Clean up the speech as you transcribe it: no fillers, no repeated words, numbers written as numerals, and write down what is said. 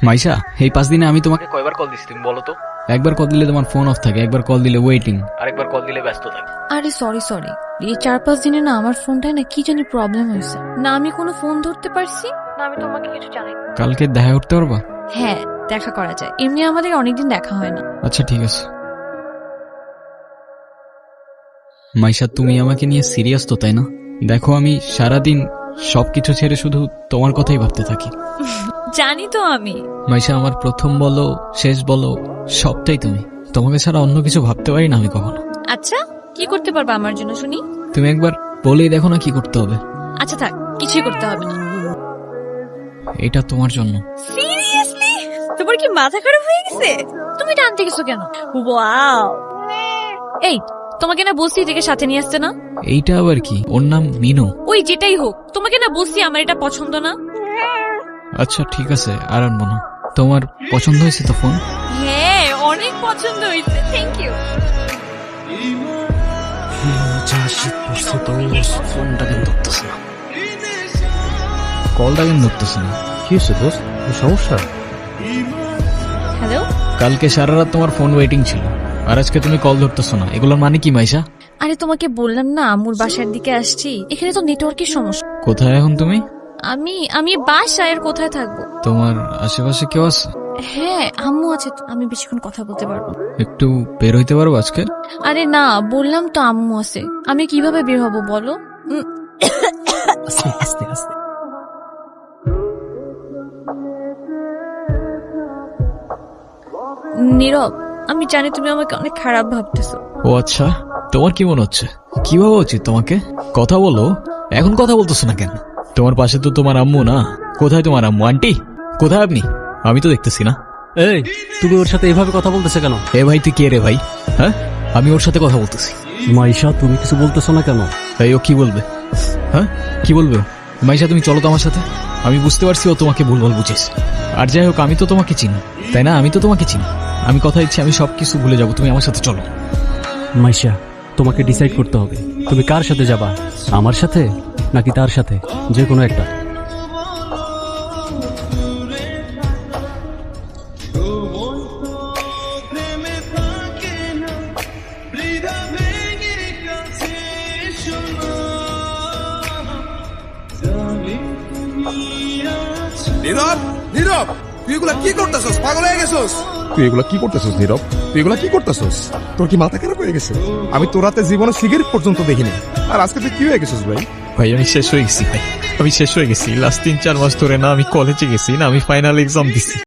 মাইশা, এই 5 দিনে আমি তোমাকে কয়বার কল দিছি তুমি বলো তো? একবার কল দিলে তোমার ফোন অফ থাকে, একবার কল দিলে ওয়েটিং, আরেকবার কল দিলে ব্যস্ত থাকে। আরে সরি এই 4-5 দিনে না আমার ফোনটায় না কি জানি প্রবলেম হয়েছে, না আমি কোনো ফোন ধরতে পারছি না আমি তোমাকে কিছু জানাই। কালকে দেখা করতে পারবা? হ্যাঁ দেখা করা যায়, এমনি আমাদের অনেকদিন দেখা হয় না। আচ্ছা ঠিক আছে। মাইশা, তুমি আমাকে নিয়ে সিরিয়াস তো তাই না? দেখো আমি সারাদিন সবকিছু ছেড়ে শুধু তোমার কথাই ভাবতে থাকি। জানি তো আমি। মাইশা, আমার প্রথম বলো শেষ বলো সবটাই তুমি। তোমাকে ছাড়া অন্য কিছু ভাবতে পারি না আমি কখনো। আচ্ছা কি করতে পারবা আমার জন্য শুনি? তুমি একবার বলেই দেখো না কি করতে হবে। আচ্ছা থাক, কিছুই করতে হবে না। এটা তোমার জন্য। সিরিয়াসলি? তোমার কি মাথা খারাপ হয়ে গেছে? তুমি টানতে গেছো কেন? ওয়াও, এই তোমাকে না বলছি এটাকে সাথে নিয়ে আসতে না? এইটা আবার কি? ওর নাম মিনু। ওই যেটাই হোক, তোমাকে না বলছি আমার এটা পছন্দ না। আচ্ছা ঠিক আছে, আর আনবো না। তোমার পছন্দ হয়েছে তো ফোন? হ্যাঁ অনেক পছন্দ হয়েছে, থ্যাংক ইউ। ফোনটা কেন ধরতেছে না? কলটা কেন ধরতেছে না? কি হচ্ছে দোস্ত, সমস্যা? হ্যালো। কালকে সারা রাত তোমার ফোন ওয়েটিং ছিল, আর আজকে তুমি কল ধরতেছো না, এগুলোর মানে কি মাইশা? আরে তোমাকে বললাম না আম্মুর বাসার দিকে আসছি, এখানে তো নেটওয়ার্কের সমস্যা। কোথায় এখন তুমি? আমি বাসায়, আর কোথায় থাকবো? তোমার আশেপাশে কেউ আছে? হ্যাঁ আম্মু আছে তো, আমি বেশিক্ষণ কথা বলতে পারবো। একটু বের হইতে পারবো আজকে? আরে না বললাম তো আম্মু আছে, আমি কিভাবে বের হবো বলো? আস্তে আস্তে আস্তে। নীরব, আমি জানি তুমি আমাকে অনেক খারাপ ভাবতেছো। ও আচ্ছা, তোমার কি মনে হচ্ছে? কি ভাবা উচিত তোমাকে? কথা বলো। এখন কথা বলতেছো না কেন? তোমার পাশে তো তোমার আম্মু না। কোথায় তোমার আম্মু? আন্টি কোথায় আপনি? আমি তো দেখতেছি না। এই তুমি ওর সাথে এভাবে কথা বলতেছে কেন? এ ভাই তুই কে রে ভাই? হ্যাঁ, আমি ওর সাথে কথা বলতেছি। মাইশা তুমি কিছু বলতেছো না কেন? এই ও কি বলবে? হ্যাঁ কি বলবে ও? মাইশা তুমি চলো তো আমার সাথে। আমি বুঝতে পারছি ও তোমাকে ভুলভাল বুঝেছ। আর যাই হোক আমি তো তোমাকে চিনি তাই না? আমি তো তোমাকে চিনি। আমি কথা দিচ্ছি আমি সবকিছু ভুলে যাবো, তুমি আমার সাথে চলো। মাইশা তোমাকে ডিসাইড করতে হবে তুমি কার সাথে যাবা, আমার সাথে নাকি তার সাথে, যে কোনো একটা। নীরব, নীরব, তুই এগুলা কি করতেছস? পাগল হয়ে গেছস? তুই এগুলা কি করতেছস নীরব? তুই এগুলা কি করতেছস? তোর কি মাথা খারাপ হয়ে গেছে? আমি তোর রাতে জীবনে সিগারেট পর্যন্ত দেখিনি, আর আজকে তুই কি হয়ে গেছিস ভাই? ভাই আমি শেষ হয়ে গেছি ভাই, আমি শেষ হয়ে গেছি। লাস্ট 3-4 মাস ধরে না আমি কলেজে গেছি, না আমি ফাইনাল এক্সাম দিছি।